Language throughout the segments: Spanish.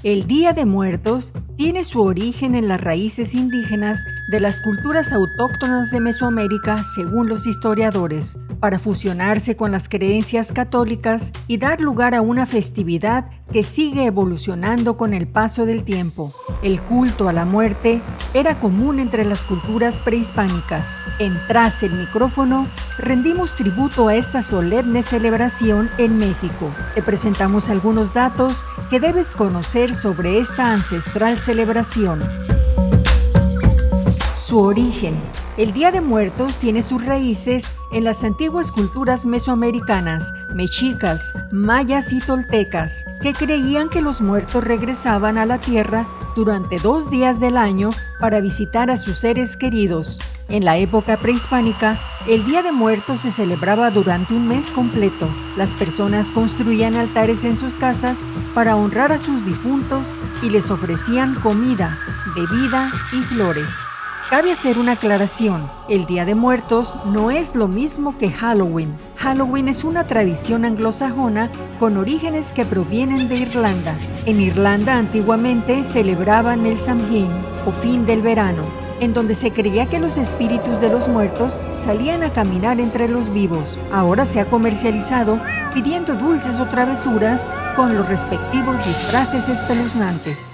El Día de Muertos tiene su origen en las raíces indígenas de las culturas autóctonas de Mesoamérica, según los historiadores, para fusionarse con las creencias católicas y dar lugar a una festividad que sigue evolucionando con el paso del tiempo. El culto a la muerte era común entre las culturas prehispánicas. En Tras el Micrófono, rendimos tributo a esta solemne celebración en México. Te presentamos algunos datos que debes conocer sobre esta ancestral celebración. Su origen. El Día de Muertos tiene sus raíces en las antiguas culturas mesoamericanas, mexicas, mayas y toltecas, que creían que los muertos regresaban a la tierra durante 2 días del año para visitar a sus seres queridos. En la época prehispánica, el Día de Muertos se celebraba durante un mes completo. Las personas construían altares en sus casas para honrar a sus difuntos y les ofrecían comida, bebida y flores. Cabe hacer una aclaración, el Día de Muertos no es lo mismo que Halloween. Halloween es una tradición anglosajona con orígenes que provienen de Irlanda. En Irlanda antiguamente celebraban el Samhain, o fin del verano, en donde se creía que los espíritus de los muertos salían a caminar entre los vivos. Ahora se ha comercializado pidiendo dulces o travesuras con los respectivos disfraces espeluznantes.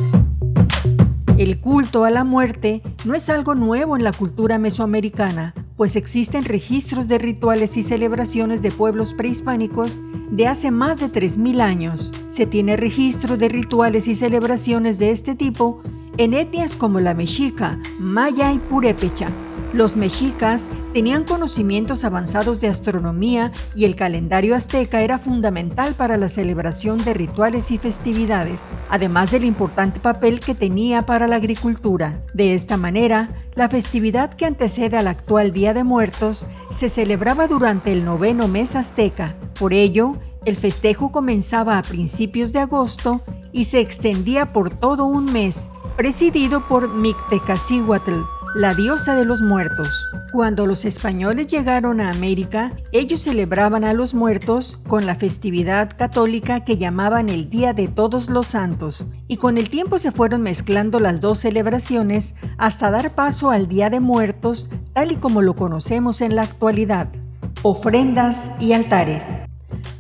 El culto a la muerte no es algo nuevo en la cultura mesoamericana, pues existen registros de rituales y celebraciones de pueblos prehispánicos de hace más de 3.000 años. Se tiene registro de rituales y celebraciones de este tipo en etnias como la mexica, maya y purépecha. Los mexicas tenían conocimientos avanzados de astronomía y el calendario azteca era fundamental para la celebración de rituales y festividades, además del importante papel que tenía para la agricultura. De esta manera, la festividad que antecede al actual Día de Muertos se celebraba durante el 9º mes azteca. Por ello, el festejo comenzaba a principios de agosto y se extendía por todo un mes, presidido por Mictecacihuatl, la diosa de los muertos. Cuando los españoles llegaron a América, ellos celebraban a los muertos con la festividad católica que llamaban el Día de Todos los Santos, y con el tiempo se fueron mezclando las dos celebraciones hasta dar paso al Día de Muertos tal y como lo conocemos en la actualidad. Ofrendas y altares.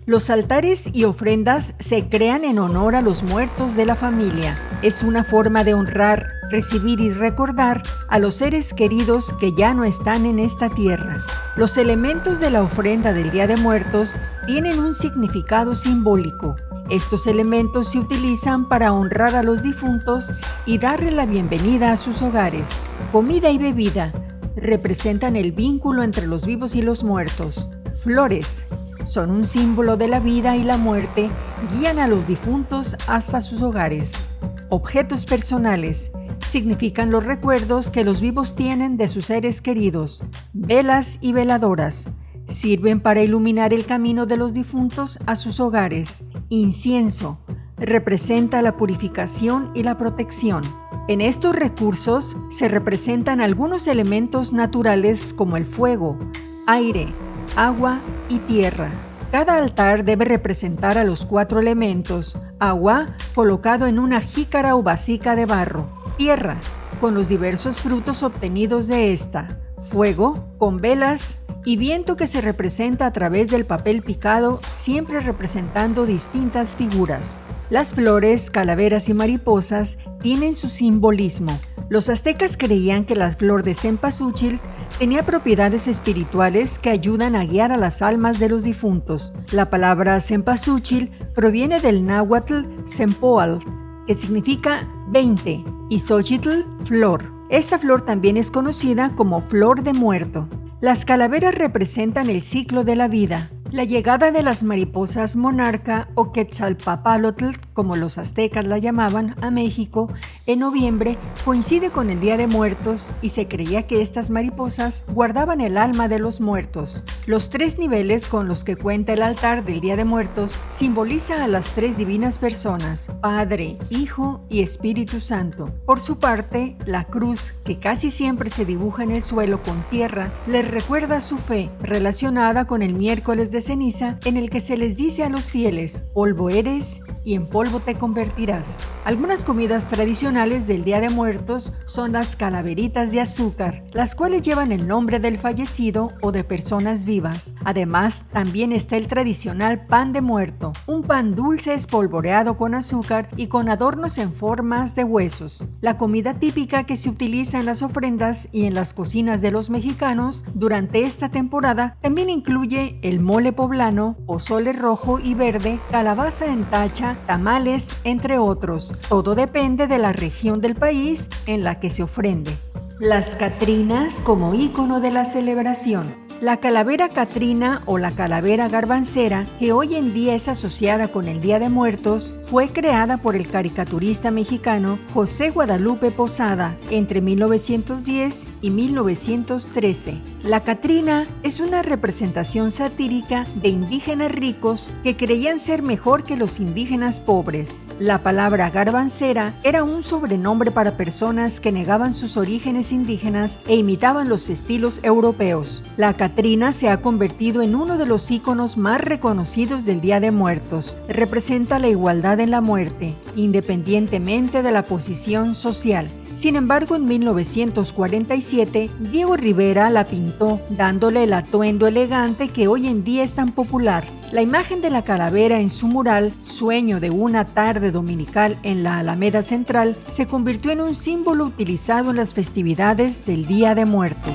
Los altares y ofrendas se crean en honor a los muertos de la familia. Es una forma de honrar, recibir y recordar a los seres queridos que ya no están en esta tierra. Los elementos de la ofrenda del Día de Muertos tienen un significado simbólico. Estos elementos se utilizan para honrar a los difuntos y darle la bienvenida a sus hogares. Comida y bebida representan el vínculo entre los vivos y los muertos. Flores son un símbolo de la vida y la muerte, guían a los difuntos hasta sus hogares. Objetos personales significan los recuerdos que los vivos tienen de sus seres queridos. Velas y veladoras sirven para iluminar el camino de los difuntos a sus hogares. Incienso representa la purificación y la protección. En estos recursos se representan algunos elementos naturales como el fuego, aire, agua y tierra. Cada altar debe representar a los 4 elementos: agua, colocado en una jícara o vasija de barro; tierra, con los diversos frutos obtenidos de esta; fuego, con velas; y viento, que se representa a través del papel picado, siempre representando distintas figuras. Las flores, calaveras y mariposas tienen su simbolismo. Los aztecas creían que la flor de cempasúchil tenía propiedades espirituales que ayudan a guiar a las almas de los difuntos. La palabra cempasúchil proviene del náhuatl sempoal, que significa 20, y xochitl, flor. Esta flor también es conocida como flor de muerto. Las calaveras representan el ciclo de la vida. La llegada de las mariposas monarca o Quetzalpapalotl, como los aztecas la llamaban, a México en noviembre coincide con el Día de Muertos y se creía que estas mariposas guardaban el alma de los muertos. Los 3 niveles con los que cuenta el altar del Día de Muertos simboliza a las 3 divinas personas: Padre, Hijo y Espíritu Santo. Por su parte, la cruz, que casi siempre se dibuja en el suelo con tierra, les recuerda su fe, relacionada con el miércoles de ceniza, en el que se les dice a los fieles: polvo eres y en polvo polvo te convertirás. Algunas comidas tradicionales del Día de Muertos son las calaveritas de azúcar, las cuales llevan el nombre del fallecido o de personas vivas. Además, también está el tradicional pan de muerto, un pan dulce espolvoreado con azúcar y con adornos en formas de huesos. La comida típica que se utiliza en las ofrendas y en las cocinas de los mexicanos durante esta temporada también incluye el mole poblano, pozole rojo y verde, calabaza en tacha, tamales, entre otros. Todo depende de la región del país en la que se ofrende. Las catrinas como ícono de la celebración. La calavera catrina o la calavera garbancera, que hoy en día es asociada con el Día de Muertos, fue creada por el caricaturista mexicano José Guadalupe Posada entre 1910 y 1913. La catrina es una representación satírica de indígenas ricos que creían ser mejor que los indígenas pobres. La palabra garbancera era un sobrenombre para personas que negaban sus orígenes indígenas e imitaban los estilos europeos. La catrina se ha convertido en uno de los íconos más reconocidos del Día de Muertos. Representa la igualdad en la muerte, independientemente de la posición social. Sin embargo, en 1947, Diego Rivera la pintó, dándole el atuendo elegante que hoy en día es tan popular. La imagen de la calavera en su mural, Sueño de una tarde dominical en la Alameda Central, se convirtió en un símbolo utilizado en las festividades del Día de Muertos.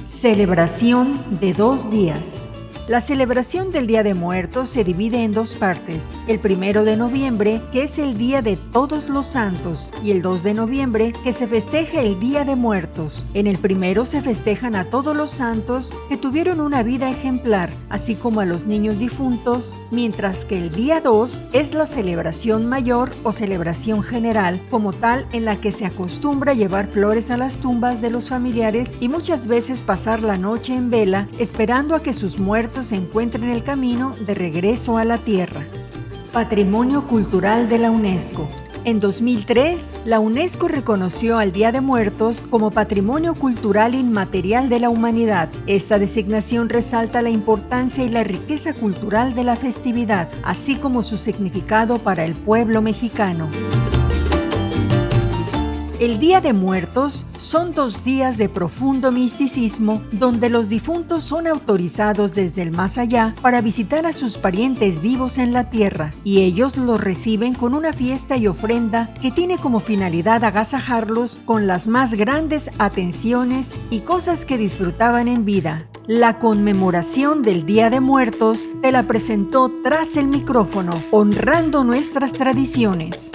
Celebración de 2 días. La celebración del Día de Muertos se divide en 2 partes. El 1 de noviembre, que es el Día de Todos los Santos, y el 2 de noviembre, que se festeja el Día de Muertos. En el primero se festejan a todos los santos que tuvieron una vida ejemplar, así como a los niños difuntos, mientras que el día 2 es la celebración mayor o celebración general, como tal en la que se acostumbra llevar flores a las tumbas de los familiares y muchas veces pasar la noche en vela, esperando a que sus muertos se encuentren en el camino de regreso a la tierra. Patrimonio Cultural de la UNESCO. En 2003, la UNESCO reconoció al Día de Muertos como Patrimonio Cultural Inmaterial de la Humanidad. Esta designación resalta la importancia y la riqueza cultural de la festividad, así como su significado para el pueblo mexicano. El Día de Muertos son 2 días de profundo misticismo donde los difuntos son autorizados desde el más allá para visitar a sus parientes vivos en la tierra y ellos los reciben con una fiesta y ofrenda que tiene como finalidad agasajarlos con las más grandes atenciones y cosas que disfrutaban en vida. La conmemoración del Día de Muertos te la presentó Tras el Micrófono, honrando nuestras tradiciones.